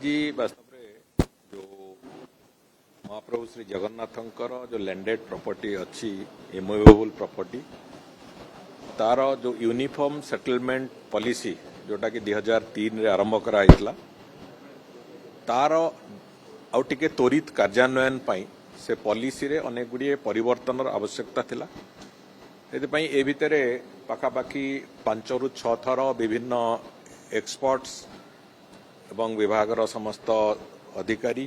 आज वास्तव में जो महाप्रभु श्री जगन्नाथंकर जो लैंडेड प्रॉपर्टी अच्छी इमूवेबल प्रॉपर्टी तार जो यूनिफॉर्म सेटलमेंट पॉलिसी जोटा कि 2003 रे आरंभ कराइला तार आउ टिके त्वरित कार्यान्वयन पाई से पॉलिसी रे अनेक गुड़िए परिवर्तन आवश्यकता थिला एथिपाई ए भितरे पाखापाखि 5 ରୁ 6 थर विभिन्न एक्सपर्ट्स एवं विभागर समस्त अधिकारी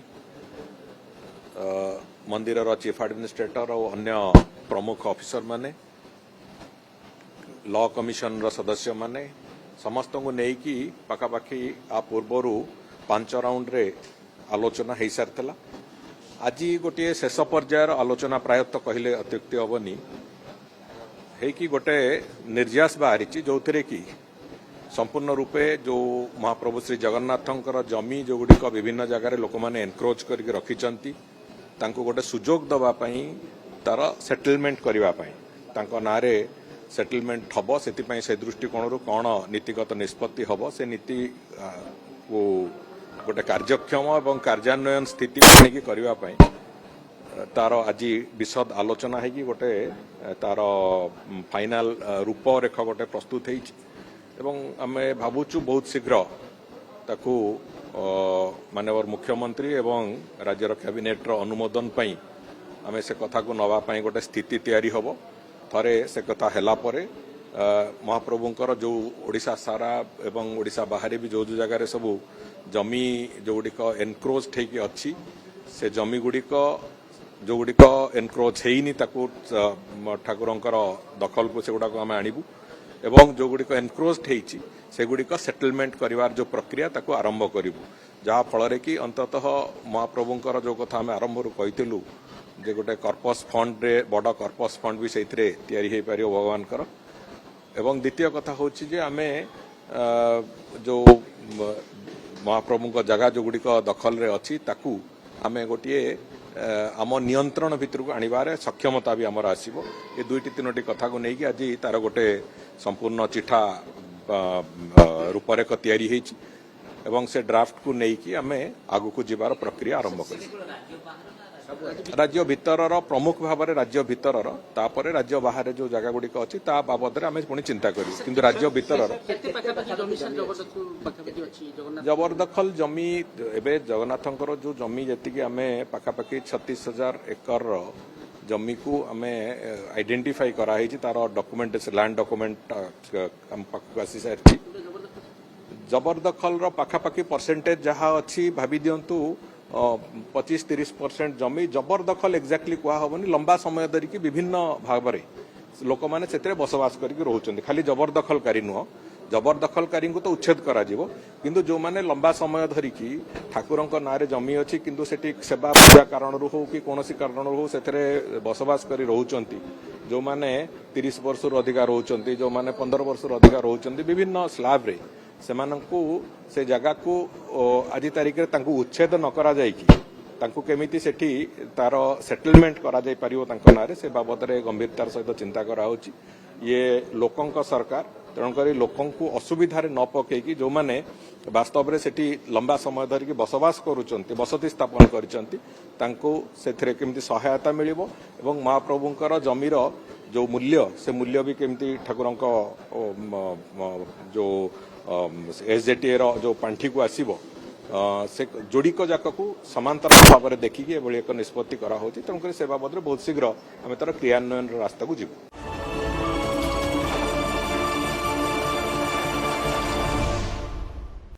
मंदिर चीफ एडमिनिस्ट्रेटर और अन्य प्रमुख ऑफिसर माने लॉ कमिशन रो सदस्य माने समस्त को नेकी पाखापाखि आ पूर्वर 5 राउंड रे आलोचना हो सारी आज गोटे शेष पर्यायर आलोचना प्रायतः कहले अत्युक्ति हेनी है गोटे निर्यास बाहरी जो थे कि संपूर्ण रूपे जो महाप्रभु श्री जगन्नाथंकर जमी जो गुड़िक विभिन्न जगार लोक मैंने एनक्रोच करके रखिंट गोटे सुजोग दवापाई तार सेटलमेंट करने ना सेटलमेंट हम से दृष्टिकोण कौन नीतिगत निष्पत्ति हम से नीति को गोटे कार्यक्षम और कार्यान्वयन स्थिति करने तार आज विशद आलोचना है कि गोटे तार फाइनाल रूपरेख गोटे प्रस्तुत है एवं आमे भावुचु बहुत शीघ्र ताकू माननीय मुख्यमंत्री एवं राज्यर कैबिनेट अनुमोदन पाई आमे से कथा को नवा पाई गोटे स्थिति तैयारी हबो थरे से कथा हैला परे महाप्रभुंकर जो ओडिशा सारा एवं ओडिशा बाहर भी जो जो जगह सब जमी जो गुड़िक एनक्रोच ठेकी अच्छी से जमी गुड़िक जो गुड़िक एनक्रोच हेनी ताकू ठाकुरंकर दखल को से गुड़ा को आमे आनिबु एवं जो गुड़िक एनक्रोच होती से गुड़िक सेटलमेंट करिवार जो प्रक्रिया ताको आरंभ करिबु जहा फल कि अंततः महाप्रभुंकर जो कथा आम आरंभ कहीलु जे गोटे कर्पस फंड रे बड़ कर्पस फंड भी से तैयारी हो पार भगवान एवं द्वितीय कथा हूँ जे आमे जो महाप्रभु जगह जो गुड़िक दखल रे अच्छी ताकू आमे गोटे आम नियंत्रण भितर को आनिबार सक्षमता भी आमर आसीबो ये दुईटी तीनोटी कथा को लेकिन आज तार गोटे संपूर्ण चिठा रूपरेख तैयारी होईछि एवं से ड्राफ्ट को लेकिन आमे आगु को जीवार प्रक्रिया आरंभ कर राज्य भितर प्रमुख भाव में राज्य भितर तापर राज्य बाहर जो जगह गुड़िक अच्छी ता बाबद आम पुणी चिंता करूँ किंतु राज्य भितर जबरदखल जमी एवं जगन्नाथंकर जो जमी जी आम पाखापाखि 36,000 एकर जमी को आम आइडेंटिफाई कराई तार डॉक्यूमेंट लैंड डॉक्यूमेंट आम पाखक आसी सारी जबरदखल पाखापाखि परसेंटेज जहाँ अच्छी भावी दिंतु 25-30% जमी जबरदखल एक्जाक्टली कह हेनी लंबा समय धरिकी विभिन्न भाव में लोक मैंने से बसवास करके रोचंती खाली जबरदखलकारी नुह जबरदखलकारी को तो उच्छेद करा किंतु जो माने लंबा समय धरिकी ठाकुरंक नारे जमी अच्छी किंतु सेठी सेवा पूजा कारण हो कि कौन कारण हो से बसवास कर रोचंती जो माने 30 वर्ष अधिका रोचंती जो माने 15 वर्ष अधिका रोचंती विभिन्न स्लैब रे सेमानंकु से जगह को आज तारिख रे तांकु उच्छेद न करा जायकी तांकु केमिति सेठी तार सेटलमेंट करा जाय परिवो तांको नारे से बाबद रे गंभीरतार सहित चिंता करा होची ये लोकंक सरकार तेणुकर लोकंकु असुविधा रे न पकेकी जो माने वास्तव रे सेठी लंबा समय धरिकी बसवास करूचंती बसति स्थापन करिसंती तांको सेथरे केमिति सहायता मिलिबो एवं महाप्रभुंकर जमीर जो मूल्य से मूल्य भी केमिति ठाकुरंक जो एसजेटीए जो पांठी को आसीबो से जोड़िक जाक को समांतर भाव में देखिकी एभली एक निष्पत्ति करा होची तेणुकर से बाबद बहुत शीघ्र आम तार क्रियान्वयन रास्ता को जीवु।